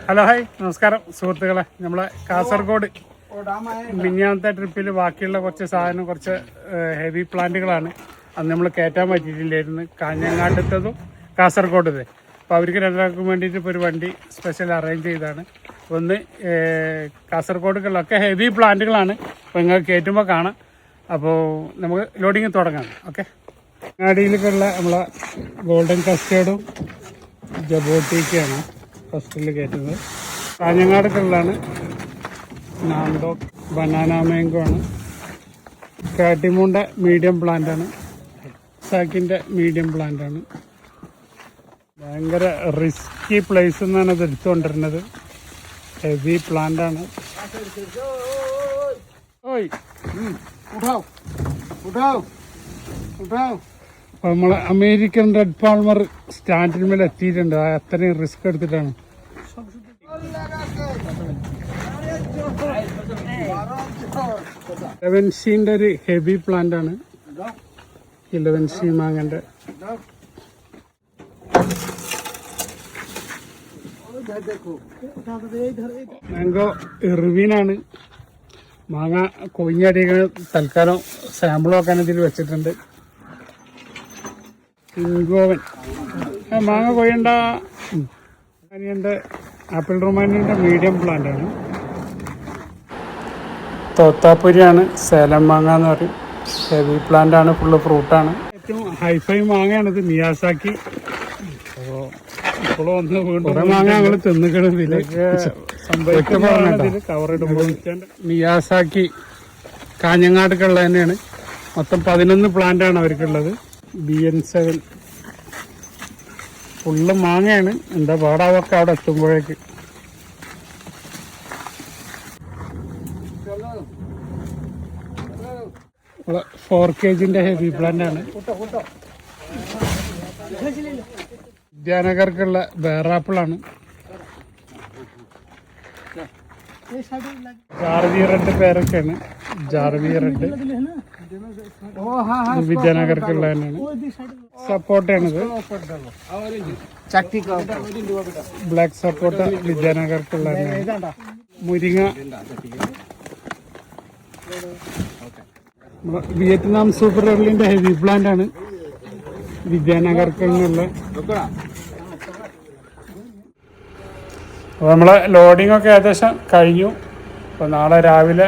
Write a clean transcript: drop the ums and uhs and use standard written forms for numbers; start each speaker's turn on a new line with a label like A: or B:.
A: Hello hi നമസ്കാരം സുഹൃത്തുക്കളെ. നമ്മളെ കാസർഗോഡ് മിനിഞ്ഞാന്നത്തെ ട്രിപ്പിൽ ബാക്കിയുള്ള കുറച്ച് സാധനം കുറച്ച് ഹെവി പ്ലാന്റുകളാണ് അന്ന് നമ്മൾ കയറ്റാൻ പറ്റിയിട്ടില്ലായിരുന്നു. കാഞ്ഞങ്ങാട്ടത്തതും കാസർഗോഡത്. അപ്പോൾ അവർക്ക് രണ്ടാൾക്കും വേണ്ടിയിട്ട് ഇപ്പോൾ ഒരു വണ്ടി സ്പെഷ്യൽ അറേഞ്ച് ചെയ്താണ്. ഒന്ന് കാസർഗോഡുകളിലൊക്കെ ഹെവി പ്ലാന്റുകളാണ്. അപ്പോൾ നിങ്ങൾ കയറ്റുമ്പോൾ കാണാം. അപ്പോൾ നമുക്ക് ലോഡിങ് തുടങ്ങാം. ഓക്കെ, അങ്ങാടിയിലേക്കുള്ള നമ്മളെ ഗോൾഡൻ കസ്റ്റേർഡും ജബോട്ടിക്കാണ് ഫസ്റ്റിൽ കയറ്റുന്നത്. കാഞ്ഞങ്ങാടുകളിലാണ് നാണ്ടോ ബനാന മാംഗോ ആണ്. കാട്ടിമൂണ്ട മീഡിയം പ്ലാന്റാണ്. സാക്കിൻ്റെ മീഡിയം പ്ലാന്റാണ്. ഭയങ്കര റിസ്കി പ്ലേസ് എന്നാണ് ഇത് എടുത്തുകൊണ്ടിരുന്നത്. ഹെവി പ്ലാന്റാണ്. ഓയ് അപ്പോൾ നമ്മൾ അമേരിക്കൻ റെഡ് പാൾമർ സ്റ്റാൻഡിൽ മേലെ എത്തിയിട്ടുണ്ട്. അത്രയും റിസ്ക് എടുത്തിട്ടാണ്. 11C ഒരു ഹെവി പ്ലാന്റ് ആണ്. 11C മാങ്ങന്റെ മാംഗോ ഇർവിനാണ്. മാങ്ങ കൊഴിഞ്ഞടികൾ തൽക്കാലം സാമ്പിൾ നോക്കാൻ ഇതിൽ വെച്ചിട്ടുണ്ട്. ഇൻഗോവൻ മാങ്ങ കൊയ്യണ്ട. റൊമാനിയൻ്റെ ആപ്പിൾ റൊമാനിയൻ്റെ മീഡിയം പ്ലാന്റ് ആണ്. തോത്താപ്പുരിയാണ്. സേലം മാങ്ങ എന്ന് പറയും. ഹെവി പ്ലാന്റ് ആണ്. ഫുള്ള് ഫ്രൂട്ടാണ്. ഏറ്റവും ഹൈഫൈ മാങ്ങയാണിത്, മിയാസാക്കി. അപ്പോൾ ഇപ്പോഴും ഒന്ന് വീണ്ടും മാങ്ങ ഞങ്ങൾ തിന്നിക്കണം. ഇതിലേക്ക് സംഭവിക്കുന്നതിൽ കവറിടുമ്പോൾ മിയാസാക്കി കാഞ്ഞങ്ങാടുക്കുള്ള തന്നെയാണ്. മൊത്തം 11 പ്ലാന്റ് ആണ് അവർക്കുള്ളത്. BN7 ഫുള്ള് മാങ്ങയാണ്. എന്താ പാടാവൊക്കെ അവിടെ എത്തുമ്പോഴേക്ക്. നമ്മളെ 4 kg ഹെവി പ്ലാന്റ് ആണ്. വിദ്യാനഗർക്കുള്ള ബേറാപ്പിളാണ്. ജാർവി റെഡ് പേരൊക്കെയാണ്. ജാർവി റെഡ് വിദ്യാനഗർക്കുള്ള തന്നെയാണ്. സപ്പോർട്ടാണിത്. ബ്ലാക്ക് സപ്പോർട്ട വിദ്യാനഗർക്കുള്ള തന്നെയാണ്. മുരിങ്ങ വിയറ്റ്നാം സൂപ്പർ എർലിന്റെ ഹെവി പ്ലാന്റ് ആണ്. വിദ്യാനഗർക്കുള്ള. അപ്പോൾ നമ്മളെ ലോഡിംഗ് ഒക്കെ ഏകദേശം കഴിഞ്ഞു. അപ്പോൾ നാളെ രാവിലെ